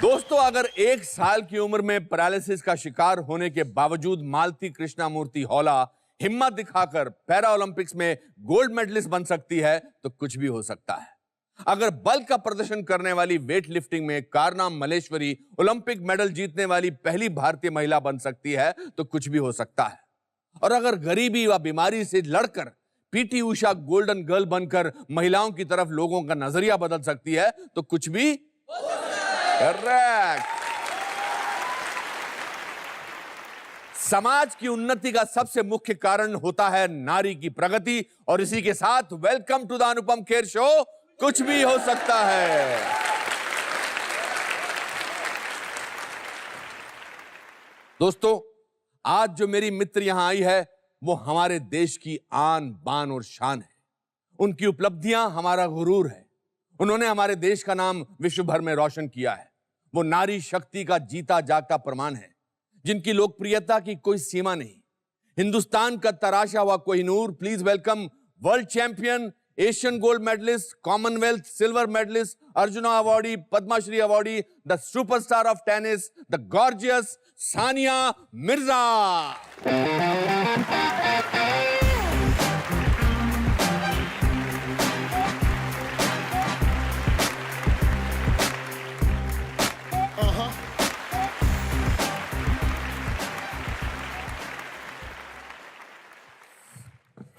दोस्तों, अगर 1 साल की उम्र में पैरालिसिस का शिकार होने के बावजूद मालती कृष्णामूर्ति हौला हिम्मत दिखाकर पैरा ओलंपिक्स में गोल्ड मेडलिस्ट बन सकती है तो कुछ भी हो सकता है। अगर बल का प्रदर्शन करने वाली वेट लिफ्टिंग में कारनाम मलेश्वरी ओलंपिक मेडल जीतने वाली पहली भारतीय महिला बन सकती है तो कुछ भी हो सकता है। और अगर गरीबी व बीमारी से लड़कर पीटी उषा गोल्डन गर्ल बनकर महिलाओं की तरफ लोगों का नजरिया बदल सकती है तो कुछ भी करेक्ट। समाज की उन्नति का सबसे मुख्य कारण होता है नारी की प्रगति, और इसी के साथ welcome to the Anupam Kher show. कुछ भी हो सकता है। दोस्तों, आज जो मेरी मित्र यहां आई है वो हमारे देश की आन बान और शान है। उनकी उपलब्धियां हमारा गुरूर है। उन्होंने हमारे देश का नाम विश्व भर में रोशन किया है। वो नारी शक्ति का जीता जागता प्रमाण है, जिनकी लोकप्रियता की कोई सीमा नहीं। हिंदुस्तान का तराशा हुआ Kohinoor. Please welcome world champion, Asian gold medallist, Commonwealth silver medallist, Arjuna awardee, Padmashri awardee, the superstar of tennis, the gorgeous Sania Mirza.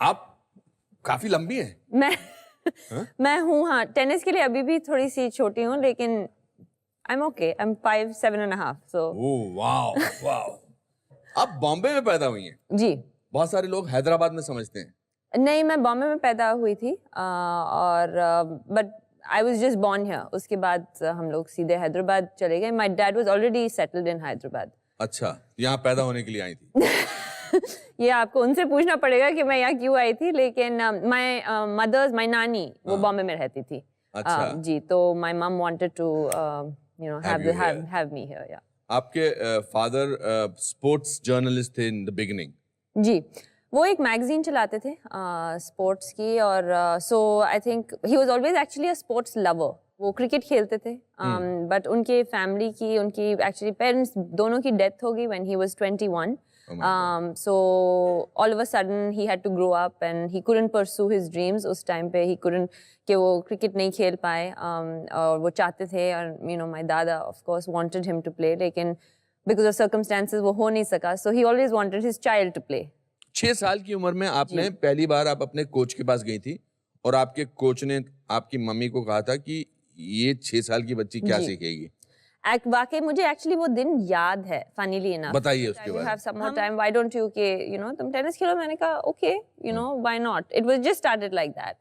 आप काफी लंबी हैं। मैं हूँ, हाँ, टेनिस के लिए अभी भी थोड़ी सी छोटी हूँ, लेकिन I am okay. I am 5'7.5", so oh wow wow. आप बॉम्बे में पैदा हुई हैं। जी। बहुत सारे लोग हैदराबाद में समझते हैं। नहीं, मैं बॉम्बे में पैदा हुई थी, और but I was just born here. उसके बाद हम लोग सीधे हैदराबाद चले गए। My dad was already settled in Hyderabad. अच्छा, यहाँ पैदा होने के लिए आई थी। ये आपको उनसे पूछना पड़ेगा कि मैं यहाँ क्यों आई थी, लेकिन माय नानी वो बॉम्बे में रहती थी। अच्छा। जी, तो my mom wanted to have me here. या आपके फादर स्पोर्ट्स जर्नलिस्ट थे इन द बिगिनिंग। जी, वो एक मैगजीन चलाते थे स्पोर्ट्स की, और so I think he was always actually a sports lover. वो क्रिकेट खेलते थे, बट उनके फैमिली की, उनकी एक्चुअली पेरेंट्स दोनों की डेथ हो गई when he was 21. So all of a sudden he had to grow up and he couldn't pursue his dreams. उस टाइम पे he couldn't, कि वो क्रिकेट नहीं खेल पाए, और वो चाहते थे, और my dada of course wanted him to play, लेकिन because of circumstances वो हो नहीं सका. So he always wanted his child to play. 6 साल की उम्र में आपने पहली बार आप अपने कोच के पास गई थी, और आपके कोच ने आपकी मम्मी को कहा था कि ये 6 साल की बच्ची क्या सीखेगी। वाकई मुझे एक्चुअली वो दिन याद है, फनीली इनफ। बताइए उसके बारे में। Have some more time, why don't you, के तुम टेनिस खेलो। मैंने कहा okay, why not. It was just started like that.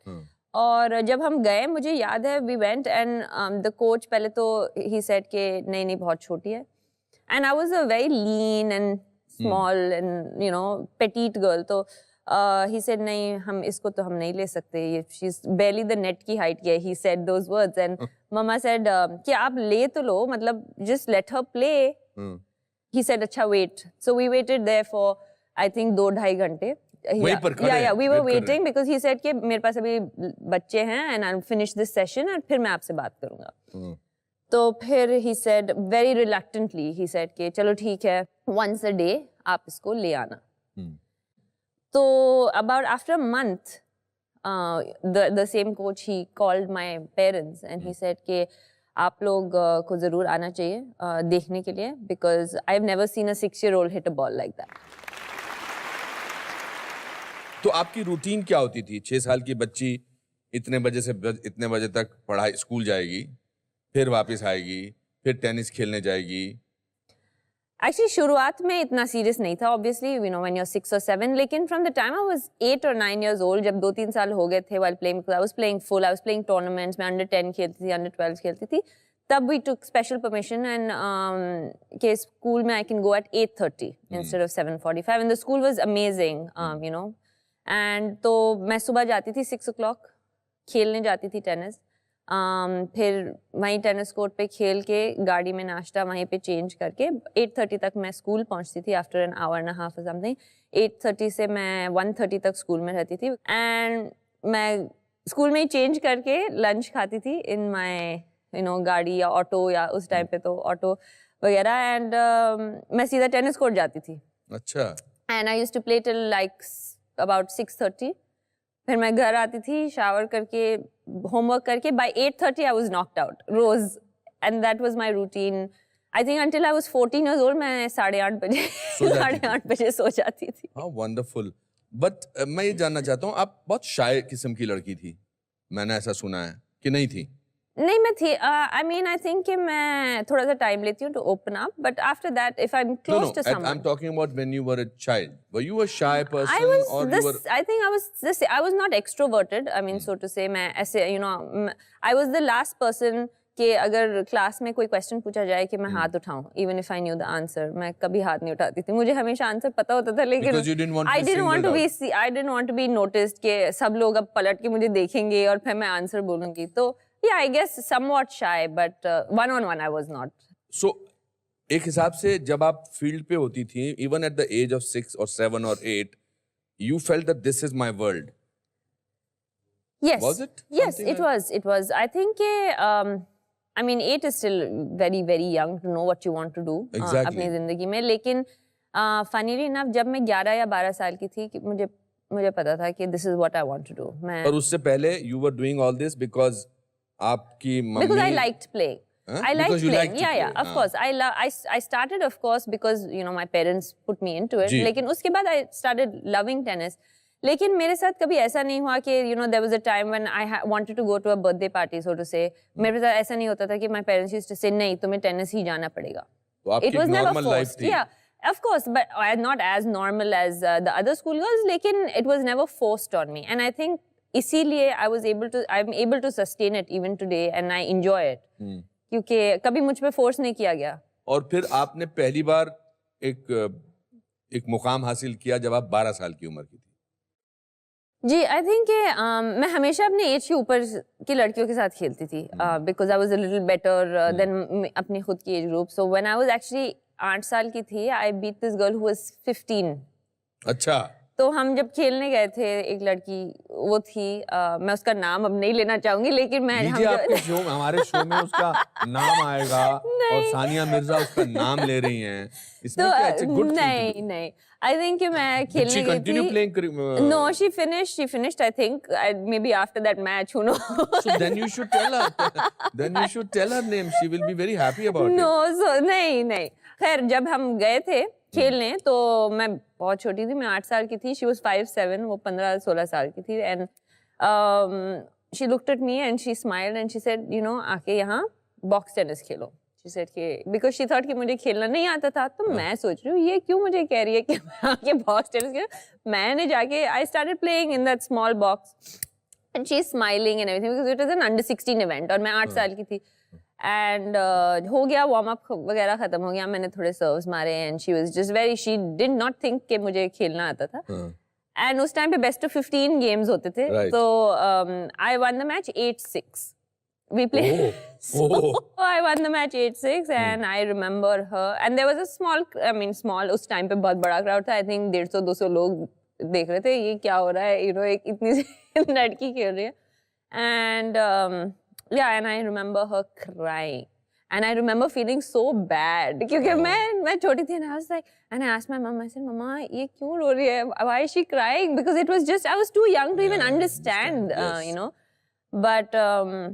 और जब हम गए, मुझे याद है, we went and the coach पहले तो ही सेड के नहीं बहुत छोटी है, and I was a very lean and small and petite girl, तो he said नहीं, हम इसको तो हम नहीं ले सकते, ये she's barely the net की height है। he said those words and mama said कि आप ले तो लो, मतलब just let her play. he said अच्छा wait. So we waited there for I think 2-2.5 घंटे। yeah, we were waiting because he said कि मेरे पास अभी बच्चे हैं and I'll finish this session और फिर मैं आपसे बात करूँगा। तो फिर he said very reluctantly, he said कि चलो ठीक है, once a day आप इसको ले आना। So about after a month, the same coach, he called my parents and he said कि आप लोग को जरूर आना चाहिए देखने के लिए, because I've never seen a 6-year-old hit a ball like that. तो आपकी रूटीन क्या होती थी? 6 साल की बच्ची इतने बजे से इतने बजे तक पढ़ाई, स्कूल जाएगी, फिर वापस आएगी, फिर टेनिस खेलने जाएगी। Actually, शुरुआत में इतना सीरियस नहीं था, obviously, when you're 6 or 7, लेकिन from the time I was 8 or 9 years old, जब 2-3 साल हो गए थे, while playing, I was playing full, I was playing tournaments, मैं under 10 खेलती थी, under 12 खेलती थी, तब we took special permission and के school में I can go at 8:30 instead of 7:45, and the school was amazing, and तो मैं सुबह जाती थी 6 o'clock, खेलने जाती थी टेनिस, फिर वहीं टेनिस कोर्ट पे खेल के गाड़ी में नाश्ता वहीं पे चेंज करके 8:30 तक मैं स्कूल पहुंचती थी, after an hour and half और समथिंग। 8:30 से मैं 1:30 तक स्कूल में रहती थी, एंड मैं स्कूल में ही चेंज करके लंच खाती थी इन माय गाड़ी या ऑटो, या उस टाइम पे तो ऑटो वगैरह, एंड मैं सीधा टेनिस कोर्ट जाती थी. अच्छा. And I used to play till like about 6:30. फिर मैं घर आती थी, शावर करके, होमवर्क करके, by 8:30 I was knocked out रोज, and that was my routine. I think until I was 14 years old मैं 8:30 बजे सो जाती थी. हाँ, वंडरफुल. बट मैं ये जानना चाहता हूँ, आप बहुत शाय किस्म की लड़की थी, मैंने ऐसा सुना है, कि नहीं थी? नहीं, मैं थी. आई मीन आई थिंक कि मैं थोड़ा सा टाइम लेती हूँ to open up, but after that if I am close to someone. I'm talking about when you were a child. Were you a shy person I was or this. you were? I think I was this. I was not extroverted. I mean, so to say, मैं ऐसे I was the last person कि अगर class में कोई question पूछा जाए कि मैं हाथ उठाऊं, even if I knew the answer, मैं कभी हाथ नहीं उठाती थी. मुझे हमेशा आंसर पता होता था, लेकिन Because you didn't want to I be didn't want to singled be I didn't want to be noticed कि सब लोग अब पलट के मुझे देखेंगे और फिर मैं आंसर बोलूंगी. तो yeah, I guess somewhat shy, but one-on-one I was not. So, एक हिसाब से जब आप फील्ड पे होती थी, even at the age of 6 or 7 or 8, you felt that this is my world. Yes. Was it? Yes, Something it like- was. It was. I think I mean 8 is still very very young to know what you want to do Exactly. अपनी जिंदगी में. लेकिन funnily enough जब मैं 11 या 12 साल की थी कि मुझे पता था कि this is what I want to do. मैं और उससे पहले you were doing all this because आपकी mummy. because I liked playing. Huh? I liked Because you playing. liked to Yeah, play. yeah. Of course. I started of course because my parents put me into it. जी. लेकिन उसके बाद I started loving tennis. लेकिन मेरे साथ कभी ऐसा नहीं हुआ कि there was a time when I wanted to go to a birthday party, so to say. मेरे साथ ऐसा नहीं होता था कि my parents used to say नहीं तुम्हें टेनिस ही जाना पड़ेगा. तो आपकी It was never normal life forced. थी. Yeah, of course, but not as normal as the other schoolgirls. लेकिन it was never forced on me, and I think इसीलिए I'm able to sustain it even today, and I enjoy it. क्योंकि कभी मुझ पे force नहीं किया गया. और फिर आपने पहली बार एक मुकाम हासिल किया जब आप 12 साल की उम्र की थी. जी, आई थिंक मैं हमेशा अपने एज के ऊपर की लड़कियों के साथ खेलती थी because I was a little better than अपनी खुद की age group. So when I was actually 8 साल की थी, I beat this girl who was 15. अच्छा. तो हम जब खेलने गए थे, एक लड़की वो थी, मैं उसका नाम अब नहीं लेना चाहूंगी, लेकिन मैं आपके शो हमारे शो में उसका नाम आएगा और सानिया मिर्जा उसका नाम ले रही हैं. इसमें क्या it's a good thing to do. नहीं आई थिंक कि मैं खेलने Did she गई continue थी. playing? No, she finished I think maybe after that match, who knows. So then you should tell her. Then you should tell her name. She will be very happy about it. No, so नहीं. खैर जब हम गए थे खेलने तो मैं बहुत छोटी थी, मैं 8 साल की थी. She was 5'7", वो 15-16 साल की थी. And she looked at me and she smiled and she said, आके यहाँ box tennis Khelo. She said कि because she thought कि मुझे खेलना नहीं आता था. तो मैं सोच रही हूँ ये क्यों मुझे कह रही है कि मैं आके बॉक्स टेनिस खेलो. मैंने जाके I started playing in that small box and she's smiling and everything because it was an under 16 event और मैं 8 साल की थी. And हो गया वार्म अप वगैरह खत्म हो गया, मैंने थोड़े सर्व्स मारे and she did not think कि मुझे खेलना आता था. And उस टाइम पे best of 15 games होते थे. Right. So I won the match 8-6. We played. So I won the match 8-6 and I remember her. And there was a small, उस टाइम पे बहुत बड़ा crowd था. I think 150-200 लोग देख रहे थे ये क्या हो रहा है, एक इतनी सी लड़की खेल रही है. And yeah, and I remember her crying. And I remember feeling so bad क्योंकि मैं छोटी थी and I was like, and I asked my mom, I said, Mama, ये क्यों रो रही है? Why is she crying? Because it was just, I was too young to even understand, Yes. But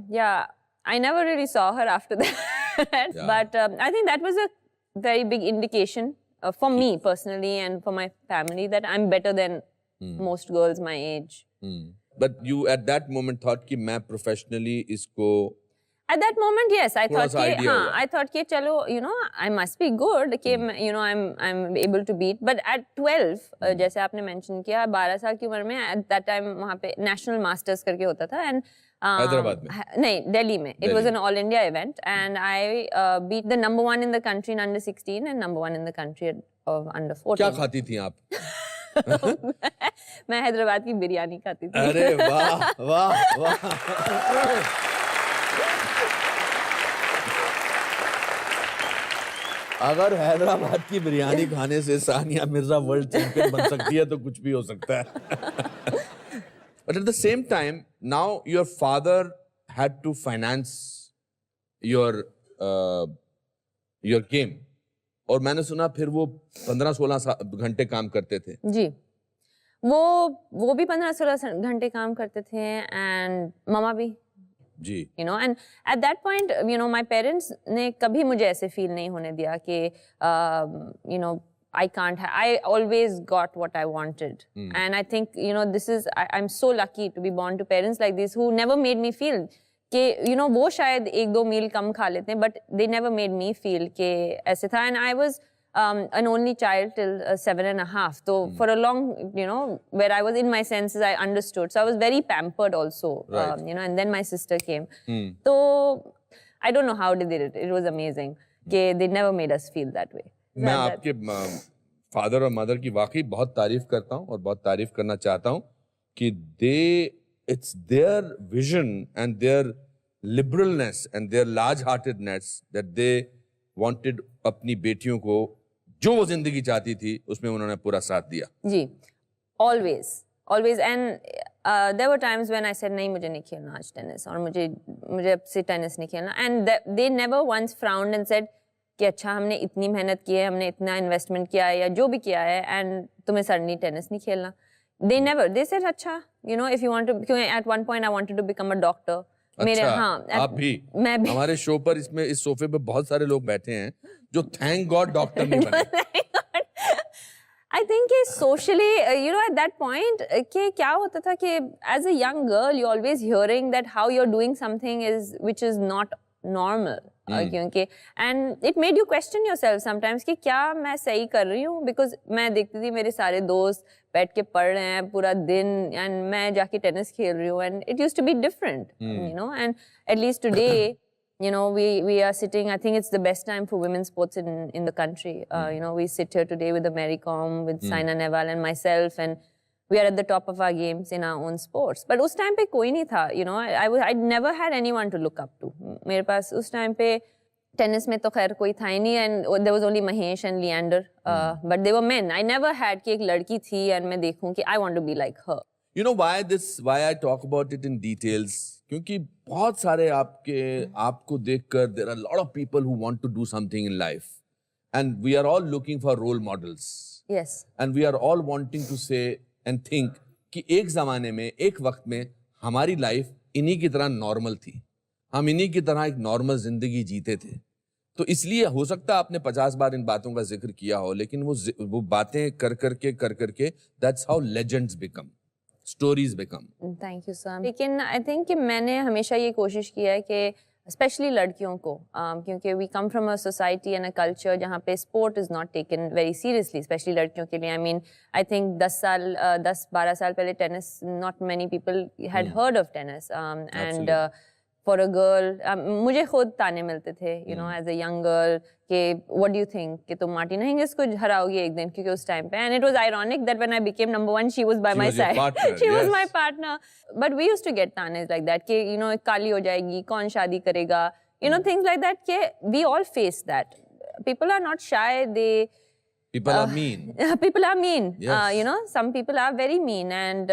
yeah, I never really saw her after that. Yeah. But I think that was a very big indication for me personally and for my family that I'm better than most girls my age. But you at that moment thought कि मैं professionally इसको. At that moment, yes, I थोड़ा thought सा कि idea हुआ. I thought कि चलो, I must be good कि I'm able to beat. But at 12, जैसे आपने mention किया, 12 साल की उम्र में at that time वहाँ पे National Masters करके होता था and हैदराबाद में. नहीं, Delhi में. It was Delhi. an all India event and I beat the number 1 in the country in under 16 and number 1 in the country of under 14. क्या खाती थी आप? मैं हैदराबाद की बिरयानी खाती थी. अरे वाह वाह वाह. अगर हैदराबाद की बिरयानी खाने से सानिया मिर्जा वर्ल्ड चैंपियन बन सकती है तो कुछ भी हो सकता है. But at the same time, now your father had to finance your game, और मैंने सुना फिर वो 15-16 घंटे काम करते थे। जी, वो भी 15-16 घंटे काम करते थे, एंड मामा भी जी। you know, and at that point, you know, my parents ने कभी मुझे ऐसे feel नहीं होने दिया कि you know, I can't I always got what I wanted. And I think, you know, this is I'm so lucky to be born to parents like this who never made me feel कि you know, वो शायद 1-2 मील कम खा लेते हैं, but they never made me feel कि ऐसे था। And I was an only child till 7.5. So for a long, you know, where I was in my senses, I understood. So I was very pampered also, Right. you know, and then my sister came. So I don't know how they did it. It was amazing. They never made us feel that way. मैं आपके father और mother की वाकई बहुत तारीफ करता हूँ और बहुत तारीफ करना चाहता हूँ कि it's their vision and their liberalness and their large-heartedness that they wanted अपनी बेटियों को जो वो जिंदगी चाहती थी उसमें उन्होंने पूरा साथ दिया। जी, always, and there were times when I said नहीं, मुझे नहीं खेलना आज टेनिस, और मुझे अब से टेनिस नहीं खेलना, and they never once frowned and said कि अच्छा हमने इतनी मेहनत की है, हमने इतना इन्वेस्टमेंट किया है या जो भी किया है, एंड तुम्हें सडनली टेनिस नहीं खेलना। They never, they said अच्छा, you know, if you want to, क्योंकि at one point I wanted to become a doctor. मेरे हाँ, आप भी, मैं भी हमारे शो पर इस सोफे पे बहुत सारे लोग बैठे हैं जो थैंक गॉड डॉक्टर नहीं बने। I think socially, you know, at that point, कि क्या होता था कि as a young girl, you're always hearing that how you're doing something which is not normal. क्योंकि and it made you question yourself sometimes कि क्या मैं सही कर रही हूँ, because मैं देखती थी मेरे सारे दोस्त बैठ के पढ़ रहे हैं पूरा दिन, and मैं जाके टेनिस खेल रही हूँ, and it used to be different, you know, and at least today, you know, we are sitting, I think it's the best time for women's sports in the country. You know, we sit here today with the Mary Kom, with Saina Nehwal and myself, and we are at the top of our games in our own sports. But उस time पे कोई नहीं था, you know, I never had anyone to look up to. मेरे पास उस time पे tennis में तो खैर कोई था ही नहीं, and there was only Mahesh and Leander, but they were men. I never had कि एक लड़की थी and मैं देखूं कि I want to be like her. You know why I talk about it in details? क्योंकि बहुत सारे आपको देखकर there are a lot of people who want to do something in life, and we are all looking for role models. Yes. And we are all wanting to say and think कि एक ज़माने में, एक वक्त में हमारी life इन्हीं की तरह नॉर्मल थी, हम इन्हीं की तरह एक नॉर्मल जिंदगी जीते थे। तो इसलिए हो सकता है आपने 50 बार इन बातों का जिक्र किया हो, लेकिन वो बातें कर करके that's how legends become, stories become. Thank you sir. लेकिन I think कि मैंने हमेशा ये कोशिश किया है कि especially लड़कियों को, क्योंकि we come from a society and a culture जहाँ पे sport is not taken very seriously, especially लड़कियों के लिए. I mean, I think 10-12 साल पहले tennis, not many people had heard of tennis, and for a girl, मुझे खुद ताने मिलते थे, you know, as a young girl, कि what do you think कि तुम मार्टिना हिंगिस को हराओगी एक दिन, क्योंकि उस टाइम पे, and it was ironic that when I became number 1, she was by my side. She was my partner. But we used to get tanes like that कि, you know, काली हो जाएगी, कौन शादी करेगा, you know, things like that, कि we all face that. People are not shy, People are mean. People are mean. Yes. You know, some people are very mean, and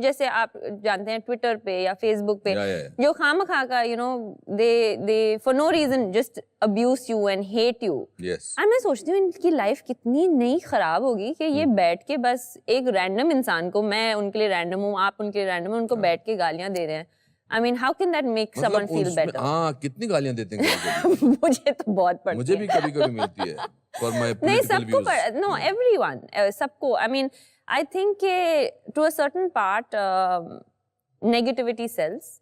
जैसे आप जानते हैं Twitter पे या Facebook पे, जो खामखा का, you know, they for no reason just abuse you and hate you. Yes. और मैं सोचती हूँ इनकी लाइफ कितनी नहीं खराब होगी कि ये बैठ के बस एक रैंडम इंसान को, मैं उनके लिए रैंडम हूँ, आप उनके लिए रैंडम, उनको बैठ के गालियाँ दे रहे हैं. I mean, how can that make someone feel better? हाँ, कितनी गालियाँ देते हैं कभी-कभी. मुझे तो बहुत पड़ती है. मुझे भी कभी-कभी मिलती है. For my political views. No, everyone, सबको. I mean, I think to a certain part, negativity sells.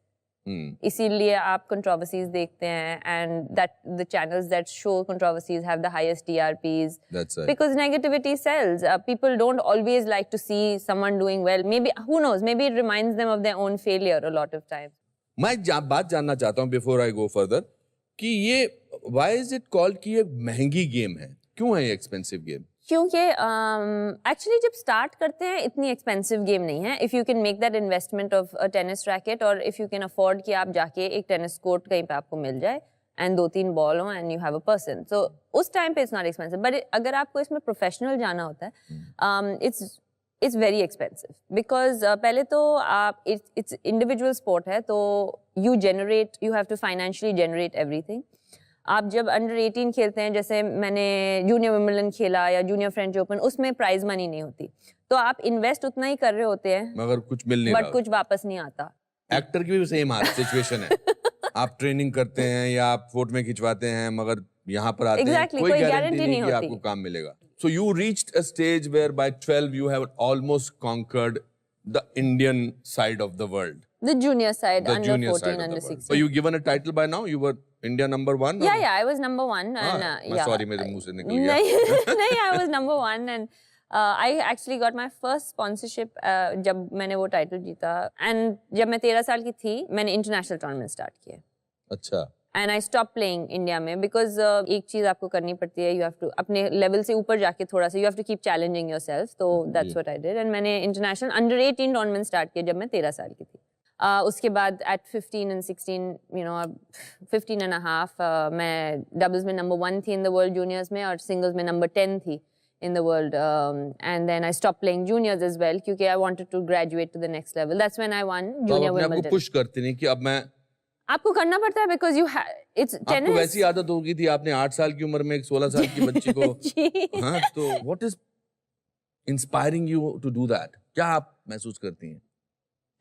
इसीलिए आप controversies देखते हैं, and that the channels that show controversies have the highest TRPs. That's right. Because negativity sells. People don't always like to see someone doing well. Maybe, who knows? Maybe it reminds them of their own failure a lot of times. मैं बात जानना चाहता हूँ before I go further कि ये why is it called कि ये महंगी गेम है? क्यों है ये एक्सपेंसिव गेम? क्योंकि एक्चुअली जब स्टार्ट करते हैं इतनी एक्सपेंसिव गेम नहीं है. If you can make that investment of a tennis racket, और इफ़ यू कैन अफोर्ड कि आप जाके एक टेनिस कोर्ट कहीं पे आपको मिल जाए एंड 2-3 बॉल हो and you have a person, so उस टाइम पे इट्स नॉट एक्सपेंसिव. बट अगर आपको इसमें प्रोफेशनल जाना होता है, it's It's very expensive because पहले तो आप it's individual sport है तो you have to financially generate everything. आप जब अंडर 18 खेलते हैं, जैसे मैंने जूनियर विंबलडन खेला या जूनियर फ्रेंच ओपन, उसमें प्राइज मनी नहीं होती, तो आप इन्वेस्ट उतना ही कर रहे होते हैं मगर कुछ मिल नहीं रहा, बट कुछ वापस नहीं आता. एक्टर की भी सेम सिचुएशन है. आप ट्रेनिंग करते हैं या आप फोटो में खिंचवाते हैं, मगर यहाँ पर आते हैं कोई गारंटी नहीं कि आपको काम मिलेगा. So you reached a stage where by 12 you have almost conquered the Indian side of the world. The junior side, The under junior 14, side of under the world. 16. So you given a title by now? You were India number 1? Yeah, I was number 1 and yeah. Sorry, मेरे मुंह से निकल गया. नहीं, I was number 1 and I actually got my first sponsorship जब मैंने वो title जीता. And जब मैं 13 साल की थी, मैंने international tournament start किया. अच्छा. And I stopped playing India में because एक चीज आपको करनी पड़ती है, you have to अपने level से ऊपर जाके थोड़ा सा you have to keep challenging yourself. So that's what I did. And मैंने international under 18 tournament start किया जब मैं 13 साल की थी. उसके बाद at 15 and 16, you know, 15 and a half, मैं doubles में number 1 थी in the world juniors में और singles में number 10 थी in the world. And then I stopped playing juniors as well क्योंकि I wanted to graduate to the next level. That's when I won junior Wimbledon. आपको push करते नहीं कि अब मैं आपको करना पड़ता है because you it's tennis. आपको वैसी आदत हो गई थी, आपने 8 साल की उम्र में एक 16 साल की बच्ची को हाँ, तो what is inspiring you to do that? क्या आप महसूस करती हैं?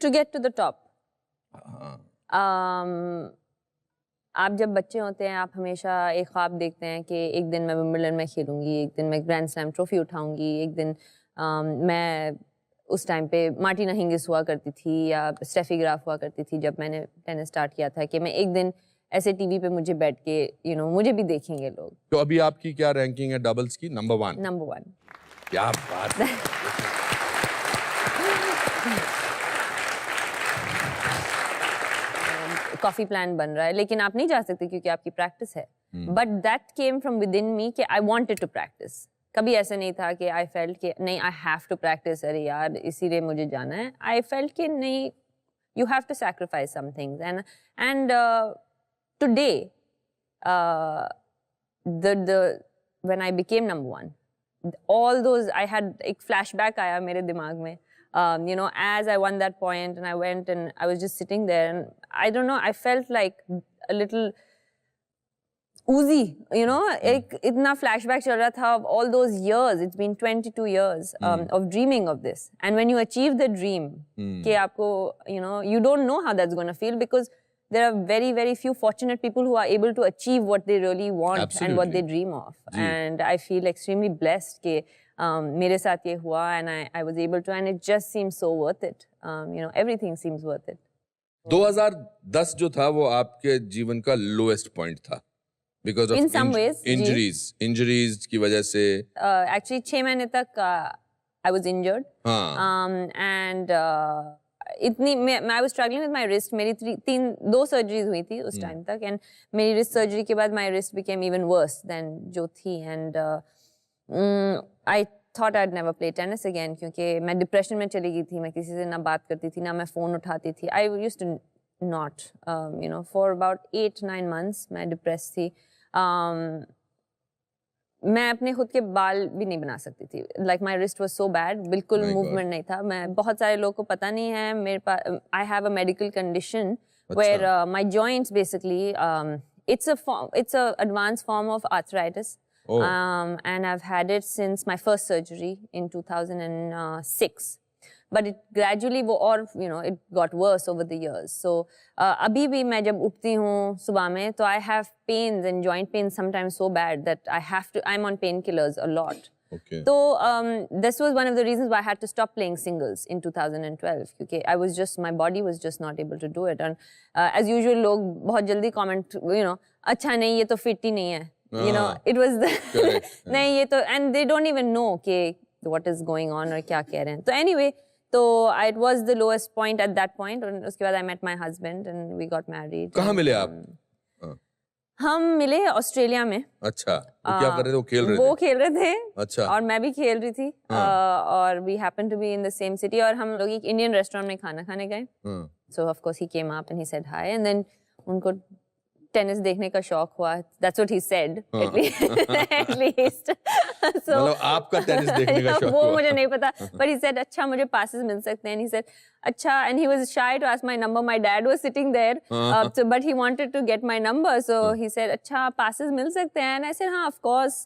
To get to the top. हाँ. आप जब बच्चे होते हैं आप हमेशा एक ख्वाब देखते हैं कि एक दिन मैं विंबलडन में खेलूंगी, एक दिन मैं ग्रैंड स्लैम ट्रॉफी उठाऊंगी, एक दिन मैं उस टाइम पे मार्टिना हिंगिस हुआ करती थी या स्टेफी ग्राफ हुआ करती थी जब मैंने टेनिस स्टार्ट किया था कि मैं एक दिन ऐसे टीवी पे मुझे बैठ के मुझे भी देखेंगे लोग. तो अभी आपकी क्या रैंकिंग है डबल्स की? नंबर 1. नंबर 1. क्या बात है. कॉफी प्लान बन रहा है लेकिन आप नहीं जा सकते क्योंकि आपकी प्रैक्टिस है. But that came from within me कि आई वांटेड टू प्रैक्टिस. कभी ऐसा नहीं था कि आई फेल्ट कि नहीं आई हैव टू प्रैक्टिस, अरे यार इसीलिए मुझे जाना है. आई फेल्ट कि नहीं, you have to sacrifice some things and today when I became number 1, all those I had एक फ्लैशबैक आया मेरे दिमाग में. As I won that point and I went and I was just sitting there and I don't know, I felt like a little oozy, एक इतना flashback चल रहा था of all those years. It's been 22 years of dreaming of this. And when you achieve the dream, कि आपको, you don't know how that's going to feel because there are very, very few fortunate people who are able to achieve what they really want. Absolutely. And what they dream of. And I feel extremely blessed कि मेरे साथ ये हुआ and I was able to, and it just seems so worth it. Everything seems worth it. 2010 जो था वो आपके जीवन का lowest point था because of in some ways injuries की वजह से. Actually 6 महीने तक I was injured. And I was struggling with my wrist. मेरी 2 surgeries हुई थी उस time तक and मेरी wrist surgery के बाद my wrist became even worse than जो थी and I thought I'd never play tennis again क्योंकि मैं depression में चली गई थी. मैं किसी से ना बात करती थी ना मैं phone उठाती थी. I used to not, for about 8-9 months मैं depressed थी. मैं अपने खुद के बाल भी नहीं बना सकती थी. Like my wrist was so bad, बिल्कुल movement नहीं था. मैं बहुत सारे लोगों को पता नहीं है मेरे पास I have a medical condition where my joints basically it's a advanced form of arthritis. Oh. And I've had it since my first surgery in 2006. But it gradually, it got worse over the years. So, अभी भी मैं जब उठती हूँ सुबह में, तो I have pains and joint pains sometimes so bad that I'm on painkillers a lot. Okay. So, this was one of the reasons why I had to stop playing singles in 2012. Because my body was just not able to do it. And as usual, लोग बहुत जल्दी comment, अच्छा नहीं ये तो fit ही नहीं है. It was नहीं ये तो, and they don't even know what is going on or क्या कह रहे हैं. So anyway, so it was the lowest point at that point. And उसके बाद I met my husband and we got married. कहाँ मिले आप? हम मिले ऑस्ट्रेलिया में. अच्छा. वो क्या कर रहे थे? वो खेल रहे थे? वो खेल रहे थे. अच्छा. और मैं भी खेल रही थी. और we happened to be in the same city. और हम लोग एक इंडियन रेस्टोरेंट में खाना खाने गए. So of course he came up and he said hi and then उनको टेनिस देखने का शौक हुआ. That's what he said. At least. So मतलब आपका टेनिस देखने का शौक वो हुआ। मुझे नहीं पता, but he said अच्छा मुझे passes मिल सकते हैं, and he said अच्छा, and he was shy to ask my number. My dad was sitting there, so but he wanted to get my number, so he said अच्छा passes मिल सकते हैं, and I said हाँ of course.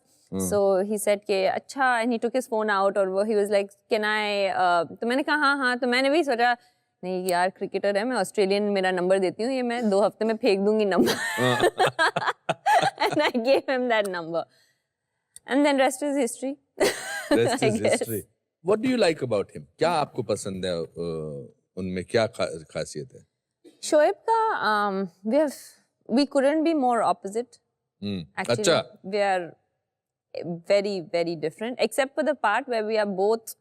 So he said कि अच्छा, and he took his phone out, और वो he was like can I, तो मैंने कहा हाँ हाँ, तो मैंने भी सोचा नहीं यार क्रिकेटर है, मैं ऑस्ट्रेलियन मेरा नंबर देती हूँ, ये मैं 2 हफ्ते में फेंक दूंगी number. And I gave him that number, and then rest is history. Rest I is guess. history. What do you like about him? क्या आपको पसंद है उनमें, क्या खासियत है? Shoaib ka, we couldn't be more opposite. Actually, अच्छा. we are very very different, except for the part where we are both.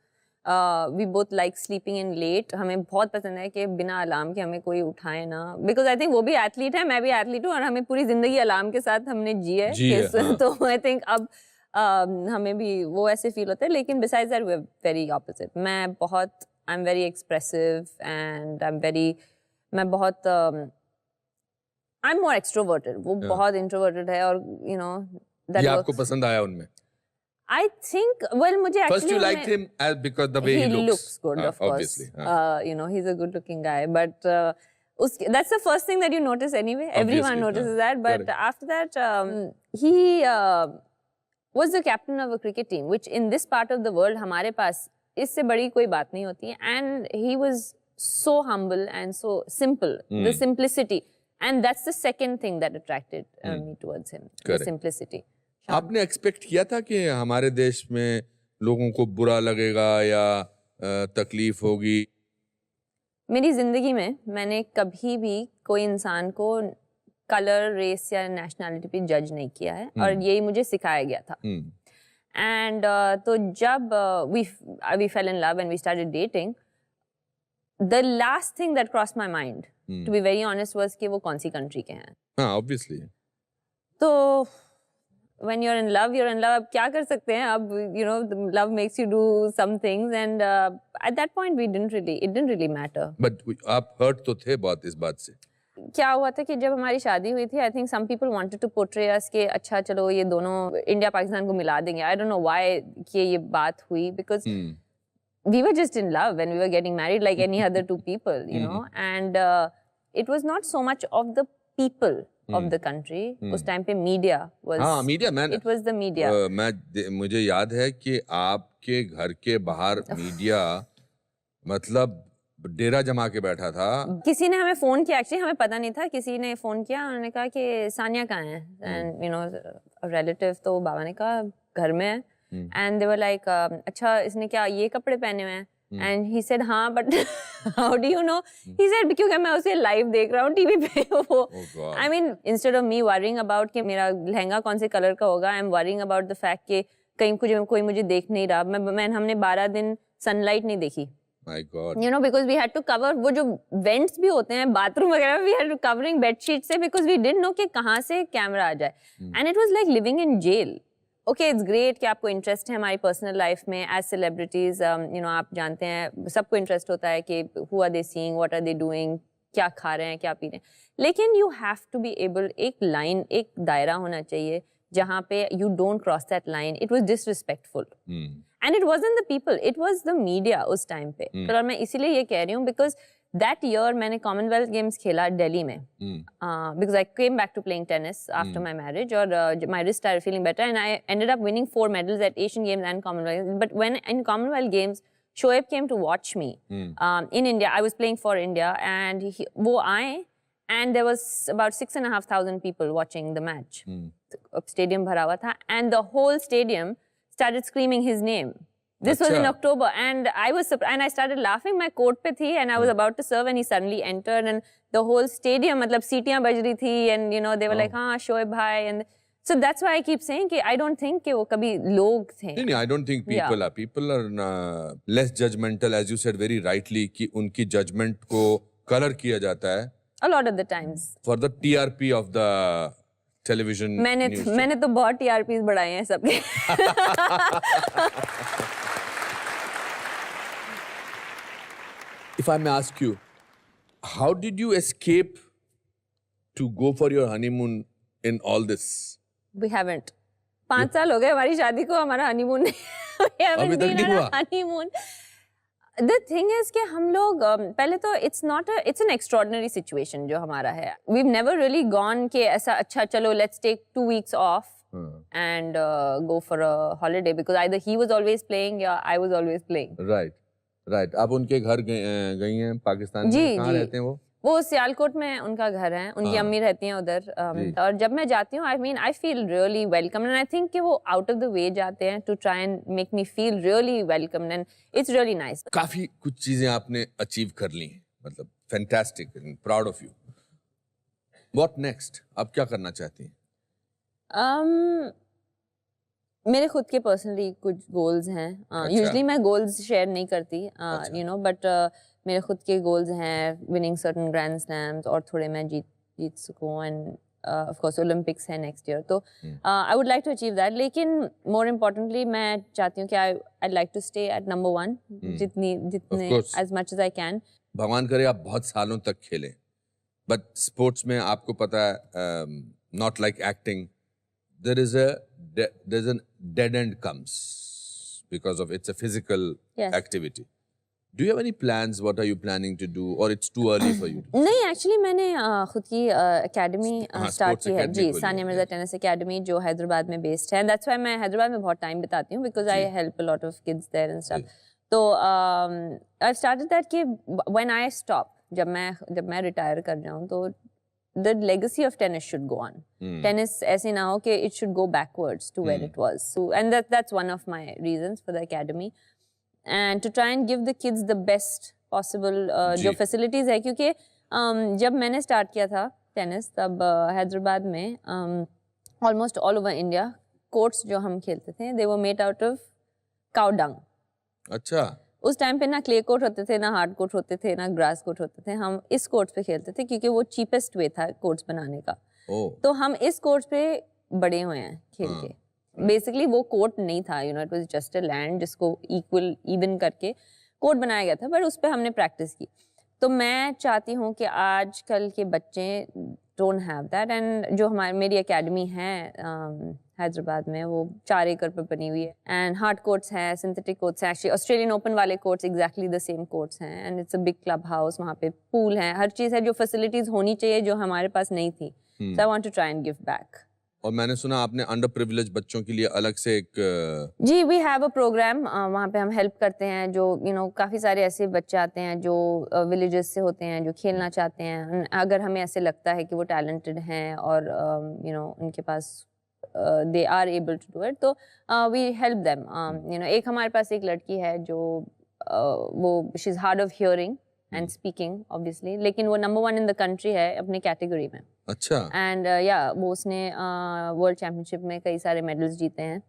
We both like sleeping in late. हमें बहुत पसंद है कि बिना अलार्म के हमें कोई उठाए ना, because I think वो भी एथलीट है, मैं भी एथलीट हूँ, और हमें पूरी जिंदगी अलार्म के साथ हमने जी है. हाँ. तो I think अब हमें भी वो ऐसे फील होता है, लेकिन besides that we are very opposite. मैं बहुत I'm very expressive and मैं बहुत I'm more extroverted. वो बहुत introverted है, और you know that ये works. आपको पसंद आया उनमें? I think, well, मुझे actually First you liked him because the way he looks. good, of course. Obviously. You know, he's a good-looking guy, but that's the first thing that you notice anyway. Everyone notices that, but after that, he was the captain of a cricket team, which in this part of the world, हमारे पास इससे बड़ी कोई बात नहीं होती है. And he was so humble and so simple, the simplicity, and that's the second thing that attracted me towards him, the simplicity. आपने expect किया था कि हमारे देश में लोगों को बुरा लगेगा या तकलीफ होगी? मेरी जिंदगी में मैंने कभी भी कोई इंसान को कलर, रेस या नेशनैलिटी पे जज नहीं किया है, और यही मुझे सिखाया गया था. एंड तो जब we fell in love and we started dating, the last thing that crossed my mind, to be very honest, was कि वो कौन सी कंट्री के हैं. हाँ, obviously. तो when you're in love, you're in love. अब क्या कर सकते हैं? अब you know, the love makes you do some things, and at that point it didn't really matter. But आप hurt तो थे बहुत इस बात से. क्या हुआ था कि जब हमारी शादी हुई थी, I think some people wanted to portray us कि अच्छा चलो ये दोनों इंडिया पाकिस्तान को मिला देंगे. I don't know why कि ये बात हुई, because we were just in love and we were getting married like any other two people, you know, and it was not so much of the people of the country. उस time पे media was. हाँ, media man. It was the media. मुझे याद है कि आपके घर के बाहर मीडिया मतलब डेरा जमा के बैठा था. किसी ने हमें फोन किया, एक्चुअली हमें पता नहीं था, किसी ने फोन किया, उन्होंने कहा कि सानिया कहाँ है, एंड यू नो रिलेटिव, तो बाबा ने कहा घर में है, एंड दे वर लाइक अच्छा इसने क्या ये कपड़े पहने हुए हैं, एंड ही सेड हाँ but how do you know, he said क्योंकि मैं उसे लाइव देख रहा हूँ टीवी पे. वो I mean instead of me worrying about कि मेरा लहंगा कौन से कलर का होगा, I am worrying about the fact कि कहीं कोई मुझे देख नहीं रहा. हमने 12 दिन सनलाइट नहीं देखी. My God. You know, because we had to cover वो जो वेंट्स भी होते हैं बाथरूम वगैरह में, we had to covering bedsheet से, because we didn't know कि कहाँ से कैमरा आ जाए. And it was like living in jail. Okay, it's great कि आपको इंटरेस्ट है हमारी पर्सनल लाइफ में एज सेलिब्रिटीज, यू नो आप जानते हैं सबको इंटरेस्ट होता है कि who are they seeing, what are they doing, क्या खा रहे हैं, क्या पी रहे हैं, लेकिन you have to be able, एक लाइन, एक दायरा होना चाहिए जहाँ पे you don't cross that line. It was disrespectful. And it wasn't the people, it was the media उस टाइम पे. और मैं इसीलिए ये कह रही हूँ because that year मैंने Commonwealth Games खेला दिल्ली में, because I came back to playing tennis after my marriage, और my wrist started feeling better, and I ended up winning 4 medals at Asian Games and Commonwealth. But when in Commonwealth Games, Shoaib came to watch me in India. I was playing for India, and वो आए, and there was about 6,500 people watching the match. Stadium भरा हुआ था, and the whole stadium started screaming his name. This was in October, and I was surprised, and I started laughing. My court पे थी, and I was about to serve, and he suddenly entered, and the whole stadium, मतलब सीटियाँ बज रही थी, and you know they were like, हाँ Shoaib भाई, and so that's why I keep saying कि I don't think कि वो कभी लोग थे. नहीं, I don't think people are less judgmental, as you said very rightly, कि उनकी judgment को color किया जाता है. A lot of the times. For the TRP of the television. मैंने तो बहुत TRPs बढ़ाए हैं सबके. If I may ask you, how did you escape to go for your honeymoon in all this? We haven't. 5 साल हो गए हमारी शादी को, हमारा हनीमून अभी तक नहीं हुआ? हनीमून। The thing is कि हम लोग पहले तो it's an extraordinary situation जो हमारा है. We've never really gone कि ऐसा अच्छा चलो let's take 2 weeks off and go for a holiday because either he was always playing या I was always playing. Right. आप उनके घर गई हैं पाकिस्तान में? कहाँ रहते हैं वो? वो सियालकोट में उनका घर है, उनकी अम्मी रहती हैं उधर। और जब मैं जाती हूँ I feel really welcome and I think कि वो out of the way जाते हैं to try and make me feel really welcome and it's really nice. काफी कुछ चीजें आपने अचीव कर ली हैं, मतलब fantastic and proud of you. What next? आप क्या करना चाहती हैं? मेरे खुद के पर्सनली कुछ गोल्स हैं। यूजुअली मैं गोल्स शेयर नहीं करती, you know, but मेरे खुद के गोल्स हैं विनिंग सर्टेन ग्रैंड स्लैम्स और थोड़े मैं जीत सकूं एंड ऑफ कोर्स ओलंपिक्स है नेक्स्ट ईयर, तो I would like to achieve that. लेकिन मोर इम्पोर्टेंटली मैं चाहती हूँ कि I like to stay at number 1 जितने as much as I can. भगवान करे आप बहुत सालों तक खेलें, बट स्पोर्ट्स में आपको पता है not like acting, there's a dead end comes because of it's a physical activity. Do you have any plans? What are you planning to do, or it's too early for you? नहीं, actually मैंने खुद की academy start की है जी, Sania Mirza tennis academy, जो हैदराबाद में based है। And that's why मैं हैदराबाद में बहुत टाइम बिताती हूँ because I help a lot of kids there and stuff. तो आई स्टार्टेड दैट कि व्हेन आई स्टॉप, जब मैं रिटायर कर जाऊँ, तो the legacy of tennis should go on. Tennis ऐसे ना हो कि it should go backwards to where it was. So, and that's one of my reasons for the academy. And to try and give the kids the best possible जो facilities है, क्योंकि जब मैंने start किया था tennis, तब हैदराबाद में almost all over India courts जो हम खेलते थे, they were made out of cow dung. अच्छा। उस टाइम पे ना क्ले कोर्ट होते थे, ना हार्ड कोर्ट होते थे, ना ग्रास कोर्ट होते थे। हम इस कोर्ट पे खेलते थे क्योंकि वो चीपेस्ट वे था कोर्ट्स बनाने का। तो हम इस कोर्ट पे बड़े हुए हैं खेल के। बेसिकली वो कोर्ट नहीं था, you know, it was just a land जिसको इवन करके कोर्ट बनाया गया था, बट उस पे हमने प्रैक्टिस की। तो मैं चाहती हूँ कि आजकल के बच्चे डोंट हैव दैट, एंड जो मेरी एकेडमी है हैदराबाद में, वो 4 एकड़ पर बनी हुई है, एंड हार्ड कोर्ट्स हैं, सिंथेटिक कोर्ट्स हैं, एक्चुअली ऑस्ट्रेलियन ओपन वाले courts exactly the same courts हैं, and it's a big club house, वहाँ पे पूल है, हर चीज़ है जो फैसिलिटीज होनी चाहिए जो हमारे पास नहीं थी। So I want to try and give back. और मैंने सुना आपने अंडर प्रिविलेज बच्चों के लिए अलग से एक जी, वी हैव अ प्रोग्राम, वहाँ पे हम हेल्प करते हैं। जो यू नो काफ़ी सारे ऐसे बच्चे आते हैं जो विलेजेस से होते हैं, जो खेलना चाहते हैं। अगर हमें ऐसे लगता है कि वो टैलेंटेड हैं और यू नो उनके पास they are able to do it, तो we help them. You know एक हमारे पास एक लड़की है जो वो she is hard of hearing and speaking obviously, लेकिन वो नंबर 1 इन द कंट्री है अपनी कैटेगरी में। अच्छा। एंड या वो उसने वर्ल्ड चैंपियनशिप में कई सारे मेडल्स जीते हैं।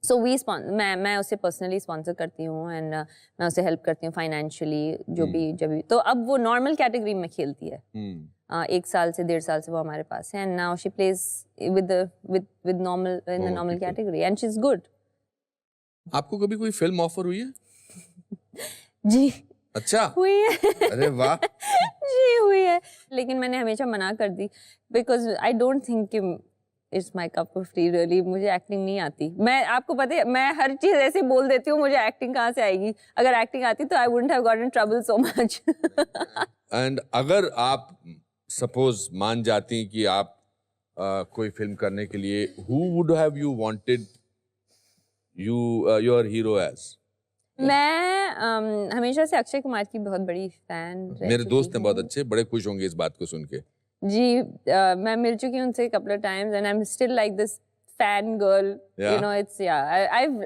सो मैं उसे पर्सनली स्पॉन्सर करती हूँ, एंड मैं उसे हेल्प करती हूँ फाइनेंशियली, जब भी। तो अब वो नॉर्मल कैटेगरी में खेलती है। 1 साल से 1.5 साल से वो हमारे पास है, and now she plays with normal in the normal category and she is good. आपको कभी कोई फिल्म ऑफर हुई है? जी। अच्छा, हुई है। अरे वाह। जी हुई है, लेकिन मैंने हमेशा मना कर दी बिकॉज आई डोंट थिंक कि it's my cup of T really. मुझे एक्टिंग नहीं आती। मैं आपको पता है, मैं हर चीज़ ऐसे बोल देती हूँ, मुझे एक्टिंग कहाँ से आएगी? अगर एक्टिंग आती तो I wouldn't have got in trouble so much. And अगर आप सपोज मान जाती कि आप कोई फिल्म करने के लिए, who would have you wanted your hero as? मैं हमेशा से अक्षय कुमार की बहुत बड़ी फैन रह मेरे चुकी दोस्त हैं बहुत हूँ। अच्छे, बड़े खुश होंगे इस बात को सुन के। जी, मैं मिल चुकी हूँ उनसे couple of times and I am still like this fan girl, you know, it's I've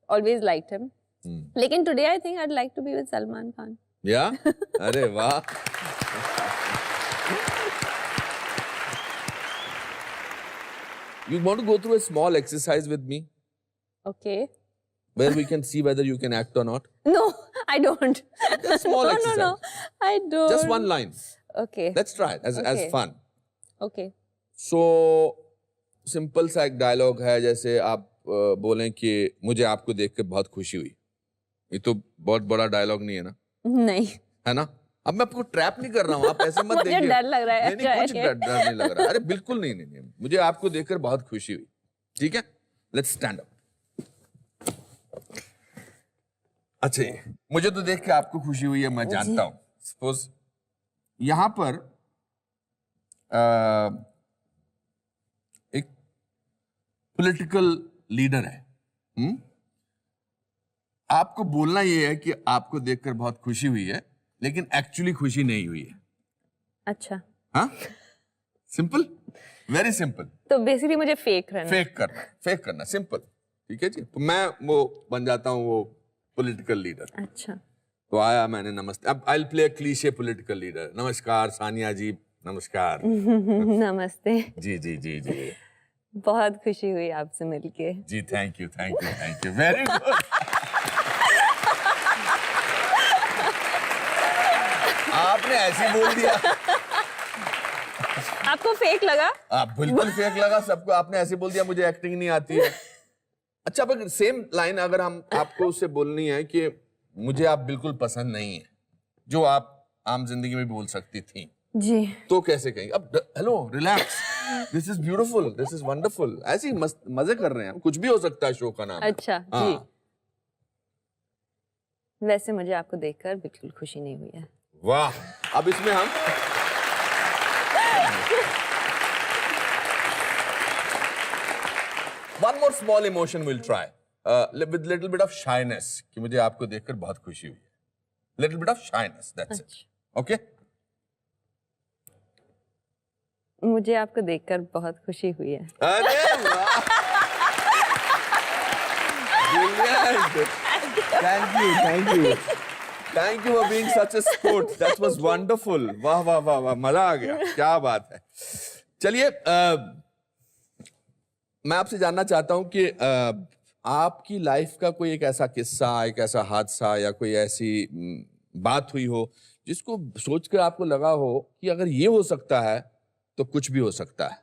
always liked him. लेकिन today I think I'd like to be with Salman Khan. या अरे वाह। You want to go through a small exercise with me Okay. where we can see whether you can act or not? No, I don't. Just small no, exercise. No, I don't. Just one line. Okay. Let's try it as Okay. fun. Okay. So simple सा एक dialogue है, जैसे आप बोलें कि मुझे आपको देख के बहुत खुशी हुई। ये तो बहुत बड़ा डायलॉग नहीं है ना? नहीं। है ना? अब मैं आपको ट्रैप नहीं कर रहा हूँ, आप ऐसे मत देखिए। मुझे डर लग रहा है। नहीं, कुछ डर नहीं लग रहा। अरे बिल्कुल नहीं। मुझे आपको देखकर बहुत खुशी हुई। ठीक है? Let's stand up. अच्छा, मुझे तो देख के आपको खुशी हुई है, मैं जानता हूं। सपोज यहां पर एक पॉलिटिकल लीडर है, आपको बोलना ये है कि आपको देखकर बहुत खुशी हुई है, लेकिन एक्चुअली खुशी नहीं हुई है। अच्छा, हाँ, सिंपल, वेरी सिंपल। तो बेसिकली मुझे फेक करना सिंपल, ठीक है जी। तो मैं वो बन जाता हूँ वो पॉलिटिकल लीडर। अच्छा, तो आया, मैंने नमस्ते, अब I will play a cliché political leader. नमस्कार सानिया जी, नमस्कार। नमस्ते। जी जी जी जी बहुत खुशी हुई आपसे मिलके। जी, थैंक यू, वेरी गुड। आपने ऐसे बोल दिया, आपको फेक लगा? आप बिल्कुल फेक लगा सबको। आपने ऐसे बोल दिया मुझे एक्टिंग नहीं आती है। अच्छा, पर सेम लाइन अगर हम आपको उससे बोलनी है कि मुझे आप बिल्कुल पसंद नहीं है, जो आप आम जिंदगी में भी बोल सकती थी, जी, तो कैसे कहेंगे? अब hello, relax, this is beautiful, this is wonderful, ऐसे ही मजे कर रहे हैं, कुछ भी हो सकता है, शो का नाम है। अच्छा जी। वैसे मुझे आपको देखकर बिल्कुल खुशी नहीं हुई है। वाह, अब इसमें हम one more small emotion will try with little bit of shyness, कि मुझे आपको देखकर बहुत खुशी हुई है। Little bit of shyness, that's it. Okay, मुझे आपको देखकर बहुत खुशी हुई है। अरे वाह, thank you for being such a sport, that was wonderful. वाह वाह वाह वाह, मजा आ गया, क्या बात है। चलिए, मैं आपसे जानना चाहता हूं कि आपकी लाइफ का कोई एक ऐसा किस्सा, एक ऐसा हादसा या कोई ऐसी बात हुई हो जिसको सोचकर आपको लगा हो कि अगर ये हो सकता है तो कुछ भी हो सकता है।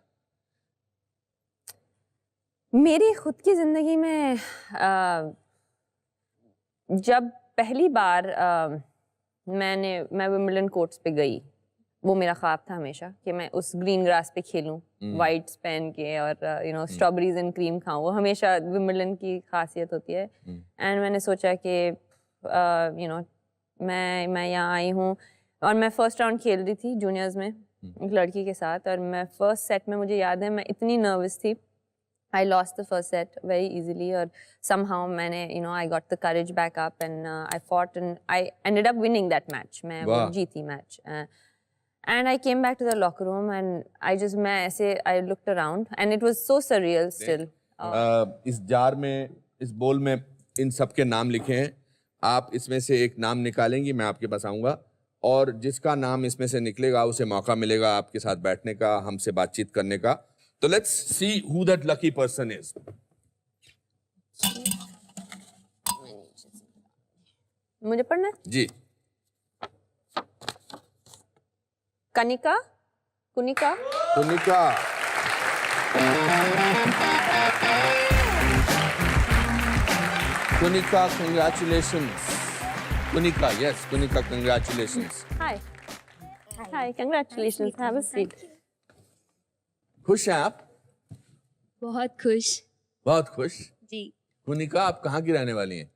मेरी खुद की जिंदगी में जब पहली बार मैं विंबलडन कोर्ट्स पे गई, वो मेरा ख्वाब था हमेशा कि मैं उस ग्रीन ग्रास पे खेलूं, वाइट्स पहन के, और स्ट्रॉबेरीज एंड क्रीम खाऊं। वो हमेशा विंबलडन की खासियत होती है। एंड मैंने सोचा कि मैं यहाँ आई हूँ, और मैं फर्स्ट राउंड खेल रही थी जूनियर्स में एक लड़की के साथ, और मैं फर्स्ट सेट में, मुझे याद है, मैं इतनी नर्वस थी, I lost the first set very easily, और somehow मैंने I got the courage back up, and I fought, and I ended up winning that match. मैं वो जीती match, and I came back to the locker room, and मैं ऐसे I looked around, and it was so surreal still. इस jar में, इस बोल में इन सब के नाम लिखे हैं। आप इसमें से एक नाम निकालेंगी, मैं आपके पास आऊंगा, और जिसका नाम इसमें से निकलेगा उसे मौका मिलेगा आपके साथ बैठने का, हमसे बातचीत करने का। तो let's see who that lucky person is. मुझे पढ़ना है जी। Kunika. Kunika, congratulations. Kunika, yes, Kunika, congratulations. Hi, congratulations. Have a seat. खुश हैं आप? बहुत खुश। बहुत खुश जी। कुनिका, आप कहाँ की रहने वाली हैं?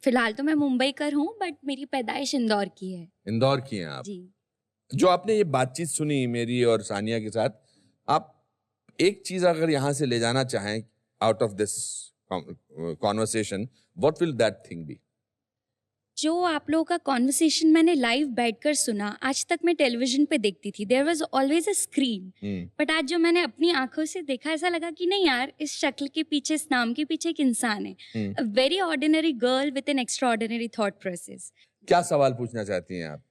फिलहाल तो मैं मुंबई कर हूँ, बट मेरी पैदाइश इंदौर की है। इंदौर की हैं आप? जी। जो आपने ये बातचीत सुनी मेरी और सानिया के साथ, आप एक चीज अगर यहाँ से ले जाना चाहें out of this conversation, what will that thing be? जो आप लोगों का कॉन्वर्सेशन मैंने लाइव बैठकर सुना, आज तक मैं टेलीविजन पे देखती थी, there was always a screen, but आज जो मैंने अपनी आंखों से देखा, ऐसा लगा कि नहीं यार, इस शक्ल के पीछे, इस नाम के पीछे एक इंसान है, a very ordinary girl with an extra ordinary thought process. क्या सवाल पूछना चाहती हैं आप?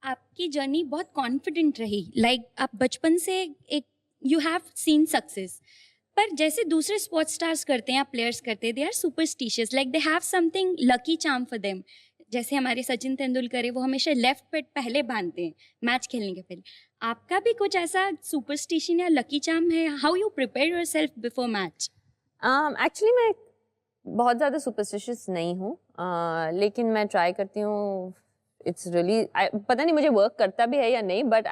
आपकी जर्नी बहुत कॉन्फिडेंट रही, लाइक आप बचपन से एक यू हैव सीन सक्सेस, पर जैसे दूसरे स्पोर्ट्स स्टार्स करते हैं या प्लेयर्स करते हैं, they are superstitious, like they have something lucky charm for them. जैसे हमारे सचिन तेंदुलकर है, वो हमेशा लेफ्ट पैड पहले बांधते हैं मैच खेलने के पहले। आपका भी कुछ ऐसा सुपरस्टिशन या लकी चार्म है? How you prepare yourself before match? Actually मैं बहुत ज़्यादा सुपरस्टिशियस नहीं हूँ, लेकिन मैं ट्राई करती हूँ। इट्स रियली, पता नहीं मुझे वर्क करता भी है या नहीं, बट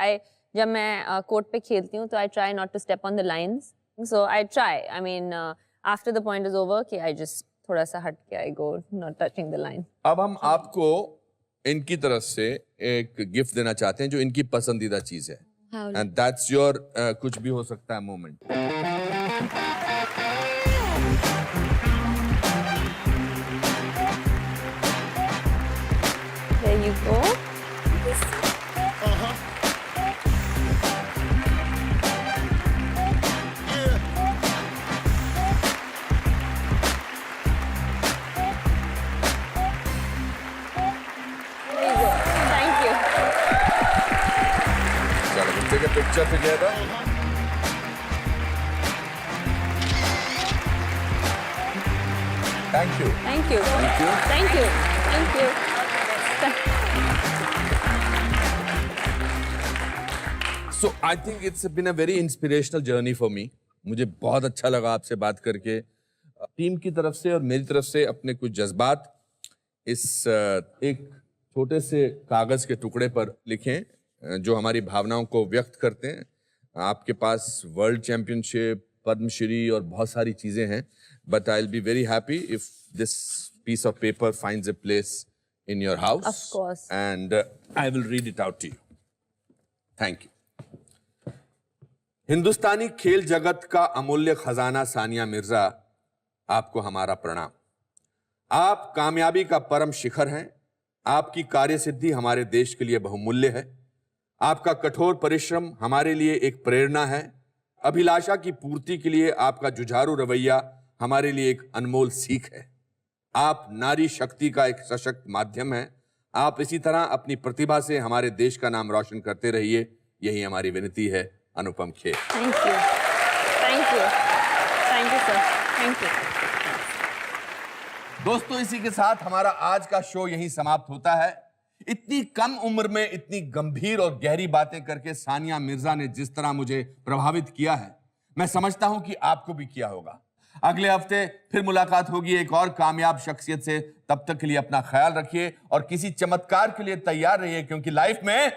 जब मैं कोर्ट पे खेलती हूँ तो I try not to step on the lines, so I try, I mean after the point is over, कि I just थोड़ा सा हट के I go, not touching the line. अब हम आपको इनकी तरफ से एक गिफ्ट देना चाहते हैं जो इनकी पसंदीदा चीज है, How? एंड दैट्स योर कुछ भी हो सकता है moment. There you go. There you go. Thank you. चलो we'll take a picture together. Thank you. Thank you. Thank you. Thank you. Thank you. So I think it's been a very inspirational journey for me. मुझे बहुत अच्छा लगा आपसे बात करके. Team की तरफ से और मेरी तरफ से अपने कुछ जज्बात इस एक छोटे से कागज के टुकड़े पर लिखें जो हमारी भावनाओं को व्यक्त करते हैं. आपके पास वर्ल्ड चैंपियनशिप, पद्मश्री और बहुत सारी चीजें हैं, but I'll be very happy if this piece of paper finds a place in your house. Of course. And I will read it out to you. Thank you. हिंदुस्तानी खेल जगत का अमूल्य खजाना सानिया मिर्जा, आपको हमारा प्रणाम. आप कामयाबी का परम शिखर हैं. आपकी कार्यसिद्धि हमारे देश के लिए बहुमूल्य है. आपका कठोर परिश्रम हमारे लिए एक प्रेरणा है. अभिलाषा की पूर्ति के लिए आपका जुझारू रवैया हमारे लिए एक अनमोल सीख है. आप नारी शक्ति का एक सशक्त माध्यम है. आप इसी तरह अपनी प्रतिभा से हमारे देश का नाम रोशन करते रहिए. यही हमारी विनती है. Anupam Kher. Thank you. Thank you. Thank you, sir. Thank you. दोस्तों, इसी के साथ हमारा आज का शो यहीं समाप्त होता है. इतनी कम उम्र में इतनी गंभीर और गहरी बातें करके सानिया मिर्जा ने जिस तरह मुझे प्रभावित किया है, मैं समझता हूं कि आपको भी किया होगा. अगले हफ्ते फिर मुलाकात होगी एक और कामयाब शख्सियत से. तब तक के लिए अपना ख्याल रखिए और किसी चमत्कार के लिए तैयार रहिए, क्योंकि लाइफ में